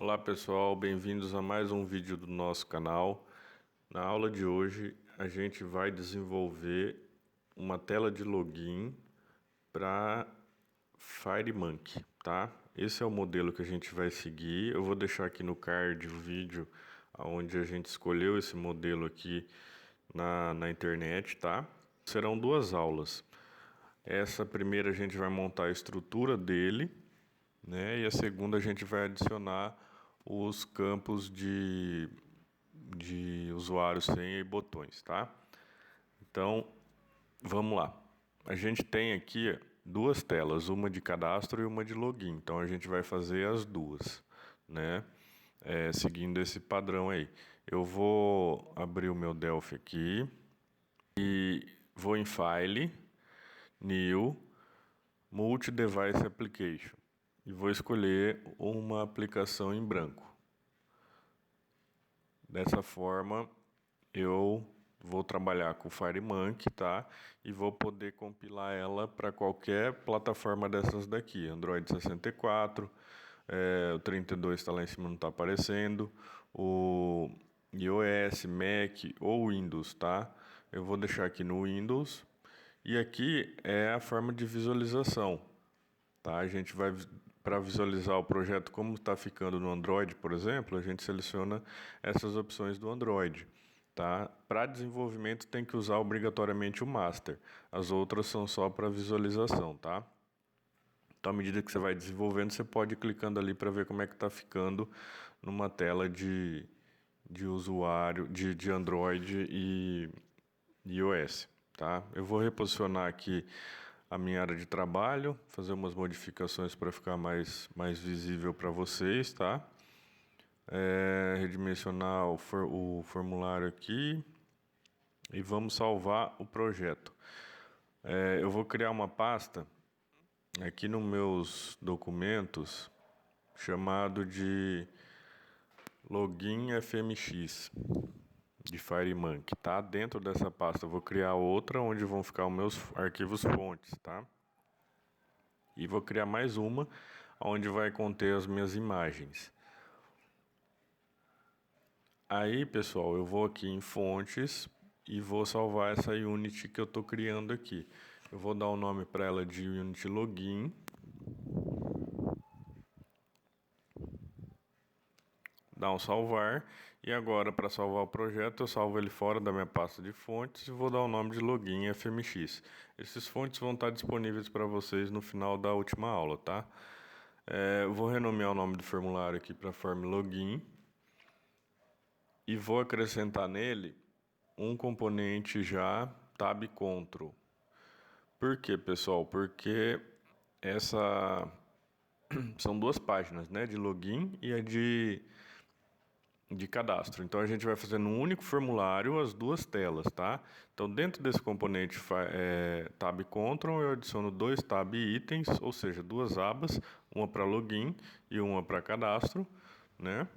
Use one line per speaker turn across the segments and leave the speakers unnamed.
Olá pessoal, bem-vindos a mais um vídeo do nosso canal. Na aula de hoje a gente vai desenvolver uma tela de login para FireMonkey, tá? Esse é o modelo que a gente vai seguir. Eu vou deixar aqui no card o vídeo onde a gente escolheu esse modelo aqui na internet, tá? Serão duas aulas. Essa primeira a gente vai montar a estrutura dele, né? E a segunda a gente vai adicionar os campos de usuário, senha e botões, tá? Então, vamos lá. A gente tem aqui duas telas, uma de cadastro e uma de login. Então, a gente vai fazer as duas, né? Seguindo esse padrão aí. Eu vou abrir o meu Delphi aqui e vou em File, New, Multi-Device Application e vou escolher uma aplicação em branco. Dessa forma, eu vou trabalhar com o FireMonkey, tá? E vou poder compilar ela para qualquer plataforma dessas daqui. Android 64, o 32 está lá em cima, não está aparecendo. O iOS, Mac ou Windows, tá? Eu vou deixar aqui no Windows. E aqui é a forma de visualização. Tá? A gente vai, para visualizar o projeto como está ficando no Android, por exemplo, a gente seleciona essas opções do Android. Tá? Para desenvolvimento tem que usar obrigatoriamente o Master. As outras são só para visualização, tá? Então, à medida que você vai desenvolvendo, você pode ir clicando ali para ver como é que está ficando numa tela de usuário, de Android e iOS, tá? Eu vou reposicionar aqui a minha área de trabalho, fazer umas modificações para ficar mais visível para vocês, tá? Redimensionar o formulário aqui e vamos salvar o projeto. Eu vou criar uma pasta aqui nos meus documentos chamado de login fmx de FireMonkey, tá? Dentro dessa pasta eu vou criar outra onde vão ficar os meus arquivos fontes, tá? E vou criar mais uma onde vai conter as minhas imagens. Aí, pessoal, eu vou aqui em fontes e vou salvar essa Unity que eu estou criando aqui. Eu vou dar o nome para ela de Unity Login. Dar um salvar. E agora, para salvar o projeto, eu salvo ele fora da minha pasta de fontes e vou dar o nome de Login FMX. Esses fontes vão estar disponíveis para vocês no final da última aula, tá? Eu vou renomear o nome do formulário aqui para Form Login. E vou acrescentar nele um componente já Tab Control. Por quê, pessoal? Porque essa são duas páginas, né? De login e a de cadastro. Então a gente vai fazer num único formulário as duas telas, tá? Então dentro desse componente Tab Control eu adiciono dois Tab Itens, ou seja, duas abas, uma para login e uma para cadastro, né?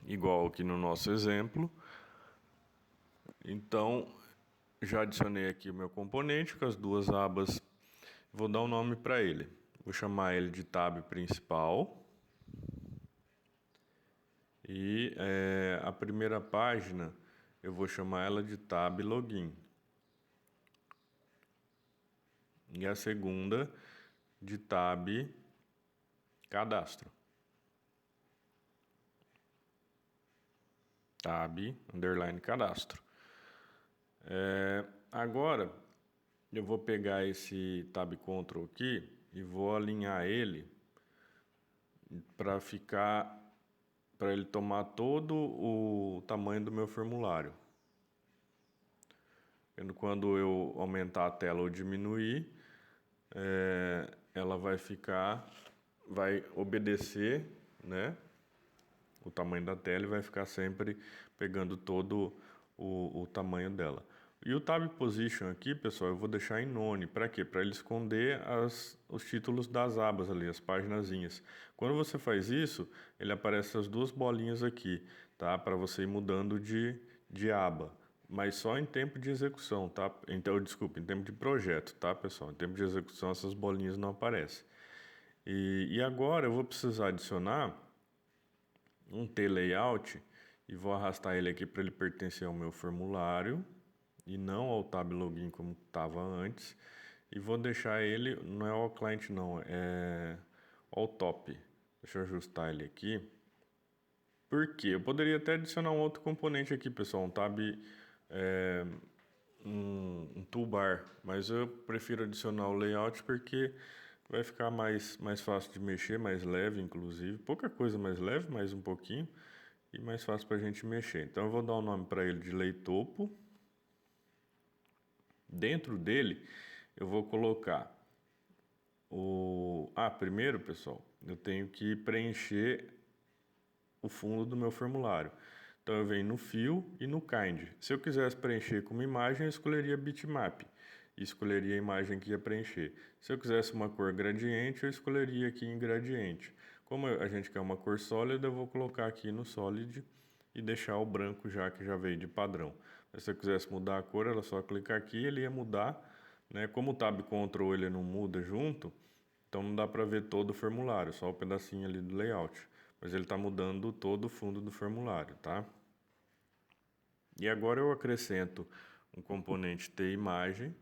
Igual aqui no nosso exemplo. Então, já adicionei aqui o meu componente com as duas abas. Vou dar um nome para ele. Vou chamar ele de tab principal. E a primeira página eu vou chamar ela de tab login. E a segunda de tab cadastro. Tab underline cadastro. Agora eu vou pegar esse Tab Control aqui e vou alinhar ele para ele tomar todo o tamanho do meu formulário. Quando eu aumentar a tela ou diminuir, ela vai obedecer, né, o tamanho da tela e vai ficar sempre pegando todo o tamanho dela. E o Tab Position aqui, pessoal, eu vou deixar em None. Para quê? Para ele esconder os títulos das abas ali, as paginazinhas. Quando você faz isso, ele aparece as duas bolinhas aqui, tá? Para você ir mudando de aba. Mas só em tempo de execução, tá? Então, desculpa, em tempo de projeto, tá, pessoal? Em tempo de execução, essas bolinhas não aparecem. E agora eu vou precisar adicionar um T-Layout e vou arrastar ele aqui para ele pertencer ao meu formulário e não ao Tab Login como estava antes. E vou deixar ele, não é ao client não, é ao top. Deixa eu ajustar ele aqui. Porque eu poderia até adicionar um outro componente aqui, pessoal, um tab, um toolbar, mas eu prefiro adicionar o layout porque vai ficar mais fácil de mexer, mais leve, inclusive, pouca coisa mais leve, mais um pouquinho, e mais fácil para a gente mexer. Então eu vou dar o nome para ele de Leitopo. Dentro dele eu vou colocar primeiro, pessoal, eu tenho que preencher o fundo do meu formulário. Então eu venho no Fill e no Kind. Se eu quisesse preencher como imagem, eu escolheria Bitmap e escolheria a imagem que ia preencher. Se eu quisesse uma cor gradiente, eu escolheria aqui em Gradiente. Como a gente quer uma cor sólida, eu vou colocar aqui no Solid e deixar o branco já que já veio de padrão. Mas se eu quisesse mudar a cor, era só clicar aqui, ele ia mudar, né? Como o Tab Ctrl ele não muda junto, então não dá para ver todo o formulário, só o pedacinho ali do layout. Mas ele está mudando todo o fundo do formulário, tá? E agora eu acrescento um componente TImagem.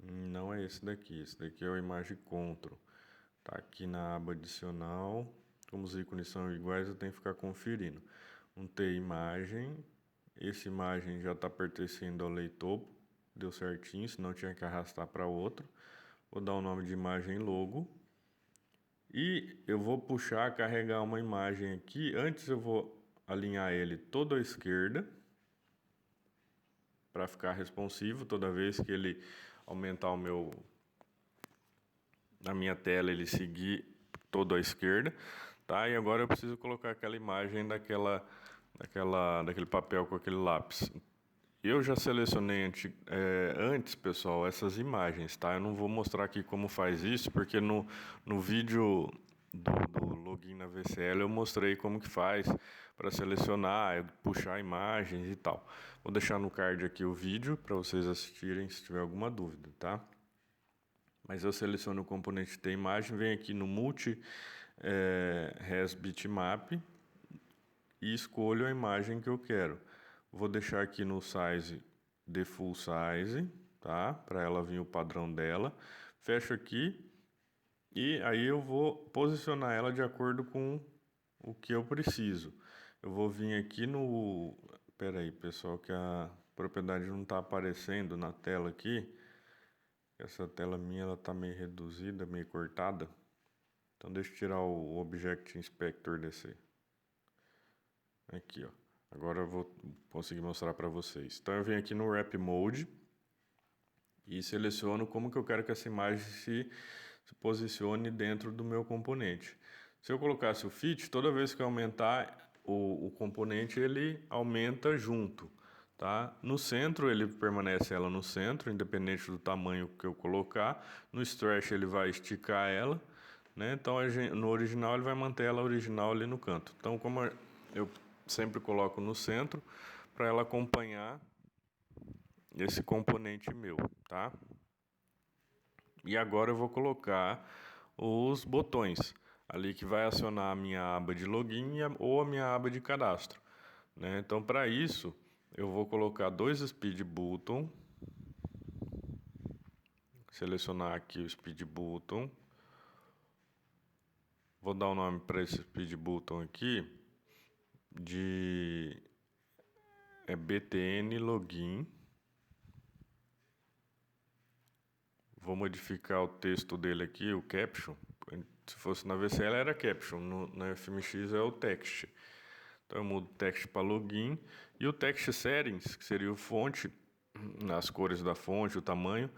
Não é esse daqui é o imagem Ctrl. Tá aqui na aba adicional. Como os ícones são iguais, eu tenho que ficar conferindo. Um TImagem. Essa imagem já está pertencendo ao Leitopo. Deu certinho, senão eu tinha que arrastar para outro. Vou dar o nome de imagem logo. E eu vou puxar, carregar uma imagem aqui. Antes eu vou alinhar ele todo à esquerda, para ficar responsivo. Toda vez que ele aumentar a minha tela, ele seguir todo à esquerda, tá? E agora eu preciso colocar aquela imagem daquele papel com aquele lápis. Eu já selecionei antes, pessoal, essas imagens, tá? Eu não vou mostrar aqui como faz isso, porque no vídeo do login na VCL eu mostrei como que faz para selecionar, puxar imagens e tal. Vou deixar no card aqui o vídeo para vocês assistirem se tiver alguma dúvida, tá? Mas eu seleciono o componente de imagem, venho aqui no Multi Res Bitmap e escolho a imagem que eu quero. Vou deixar aqui no size de full size, tá? Para ela vir o padrão dela. Fecho aqui e aí eu vou posicionar ela de acordo com o que eu preciso. Eu vou vir aqui no... Espera aí, pessoal, que a propriedade não está aparecendo na tela aqui. Essa tela minha ela está meio reduzida, meio cortada. Então deixa eu tirar o Object Inspector desse. Aqui, ó. Agora eu vou conseguir mostrar para vocês. Então eu venho aqui no Wrap Mode e seleciono como que eu quero que essa imagem se posicione dentro do meu componente. Se eu colocasse o Fit, toda vez que eu aumentar o componente, ele aumenta junto, tá? No centro, ele permanece ela no centro, independente do tamanho que eu colocar. No Stretch, ele vai esticar ela, né? Então, no original, ele vai manter ela original ali no canto. Então, como eu sempre coloco no centro, para ela acompanhar esse componente meu, tá? E agora eu vou colocar os botões ali que vai acionar a minha aba de login ou a minha aba de cadastro, né? Então, para isso, eu vou colocar dois Speed Button, selecionar aqui o Speed Button, vou dar o nome para esse Speed Button aqui de BTN Login. Vou modificar o texto dele aqui, o caption. Se fosse na VCL era caption, na FMX é o text. Então eu mudo o text para login e o text settings, que seria o fonte, as cores da fonte, o tamanho.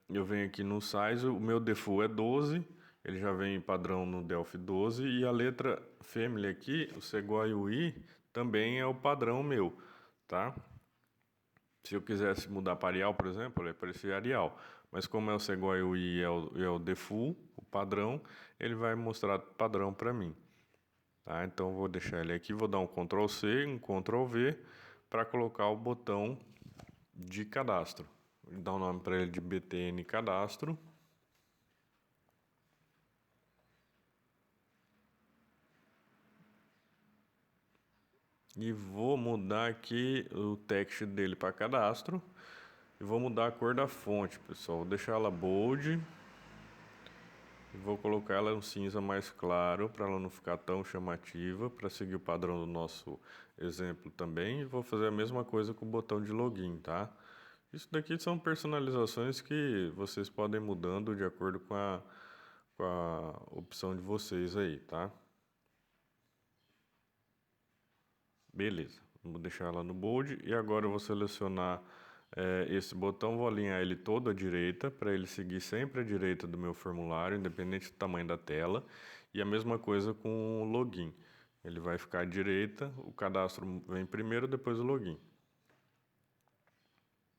Eu venho aqui no size, o meu default é 12, ele já vem padrão no Delphi 12 e a letra family aqui, o Sequoia UI, também é o padrão meu, tá? Se eu quisesse mudar para Arial, por exemplo, ele aparecer Arial. Mas como é o Sequoia UI e é o default, o padrão, ele vai mostrar padrão para mim. Tá? Então vou deixar ele aqui, vou dar um Ctrl C, um Ctrl V para colocar o botão de cadastro. Vou dar o nome para ele de BTN Cadastro. e vou mudar aqui o text dele para cadastro e vou mudar a cor da fonte, pessoal. Vou deixar ela bold e vou colocar ela um cinza mais claro para ela não ficar tão chamativa, para seguir o padrão do nosso exemplo também. E vou fazer a mesma coisa com o botão de login, tá? Isso daqui são personalizações que vocês podem ir mudando de acordo com a opção de vocês aí, tá? Beleza, vou deixar ela no bold e agora eu vou selecionar esse botão, vou alinhar ele todo à direita para ele seguir sempre à direita do meu formulário, independente do tamanho da tela. E a mesma coisa com o login, ele vai ficar à direita, o cadastro vem primeiro, depois o login.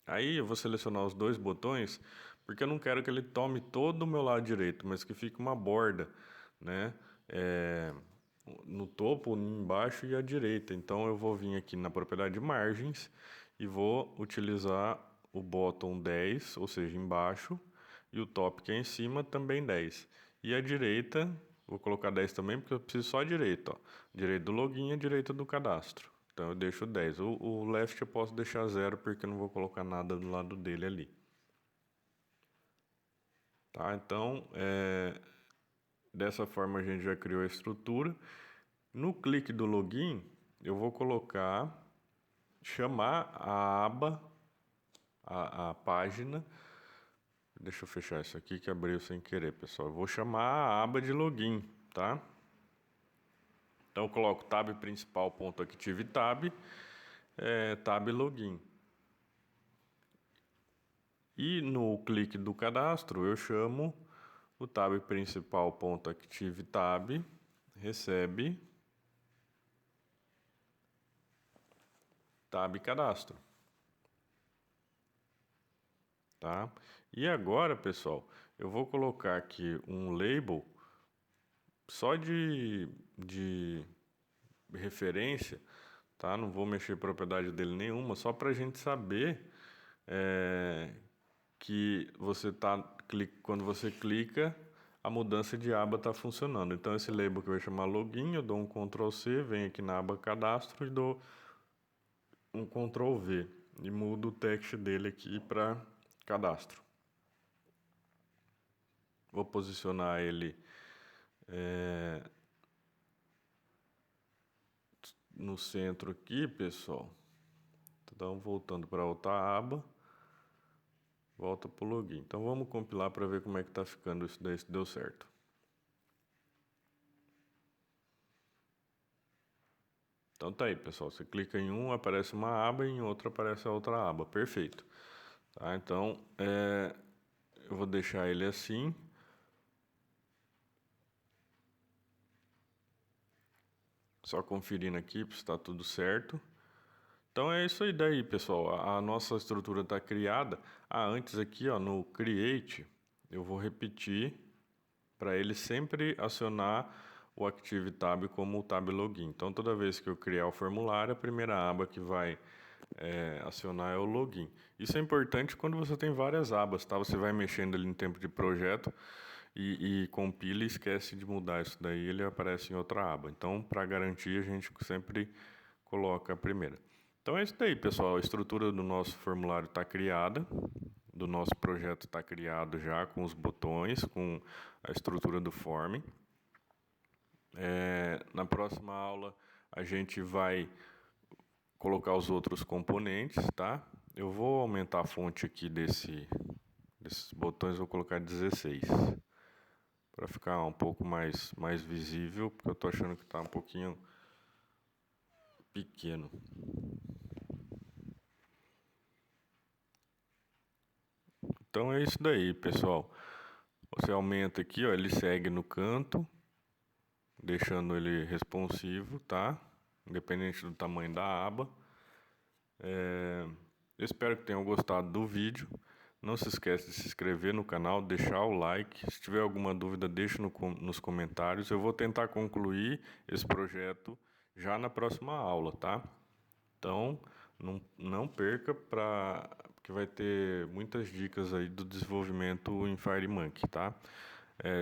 Aí eu vou selecionar os dois botões, porque eu não quero que ele tome todo o meu lado direito, mas que fique uma borda, né? No topo, embaixo e à direita. Então eu vou vir aqui na propriedade de margens e vou utilizar o bottom 10, ou seja, embaixo, e o top que é em cima também 10. E à direita, vou colocar 10 também, porque eu preciso só à direita, ó. Direita do login e à direita do cadastro. Então eu deixo 10. O left eu posso deixar 0, porque eu não vou colocar nada do lado dele ali. Tá? Então, dessa forma a gente já criou a estrutura. No clique do login, eu vou chamar a aba, a página. Deixa eu fechar isso aqui que abriu sem querer, pessoal. Eu vou chamar a aba de login, tá? Então eu coloco tab principal.activetab, tab login. E no clique do cadastro eu chamo o tab principal.activetab, recebe tab cadastro. Tá? E agora, pessoal, eu vou colocar aqui um label só de referência, tá? Não vou mexer propriedade dele nenhuma, só para a gente saber que quando você clica, a mudança de aba está funcionando. Então esse label que vai chamar login, eu dou um Ctrl C, venho aqui na aba cadastro e dou um Ctrl V e mudo o text dele aqui para cadastro. Vou posicionar ele no centro aqui, pessoal. Então, voltando para outra aba, volta para o login. Então, vamos compilar para ver como é que está ficando isso daí, se deu certo. Então, tá aí, pessoal. Você clica em um, aparece uma aba, e em outro aparece a outra aba. Perfeito. Tá? Então, eu vou deixar ele assim. Só conferindo aqui se está tudo certo. Então é isso aí daí, pessoal. A nossa estrutura está criada. Antes aqui, ó, no Create, eu vou repetir para ele sempre acionar o Active Tab como o Tab Login. Então toda vez que eu criar o formulário, a primeira aba que vai acionar é o Login. Isso é importante quando você tem várias abas, tá? Você vai mexendo ali no tempo de projeto e compila e esquece de mudar isso daí, ele aparece em outra aba. Então, para garantir, a gente sempre coloca a primeira. Então é isso daí, pessoal. A estrutura do nosso formulário está criada, do nosso projeto está criado já com os botões, com a estrutura do form. Na próxima aula a gente vai colocar os outros componentes, tá? Eu vou aumentar a fonte aqui desses botões, vou colocar 16 para ficar um pouco mais visível, porque eu estou achando que está um pouquinho pequeno. Então é isso daí, pessoal. Você aumenta aqui, ó, ele segue no canto, deixando ele responsivo, tá? Independente do tamanho da aba. Eu espero que tenham gostado do vídeo. Não se esqueça de se inscrever no canal, deixar o like. Se tiver alguma dúvida, deixe nos comentários. Eu vou tentar concluir esse projeto já na próxima aula, tá? Então, não perca, porque vai ter muitas dicas aí do desenvolvimento em FireMonkey, tá?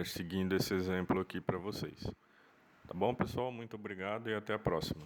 Seguindo esse exemplo aqui para vocês. Tá bom, pessoal? Muito obrigado e até a próxima.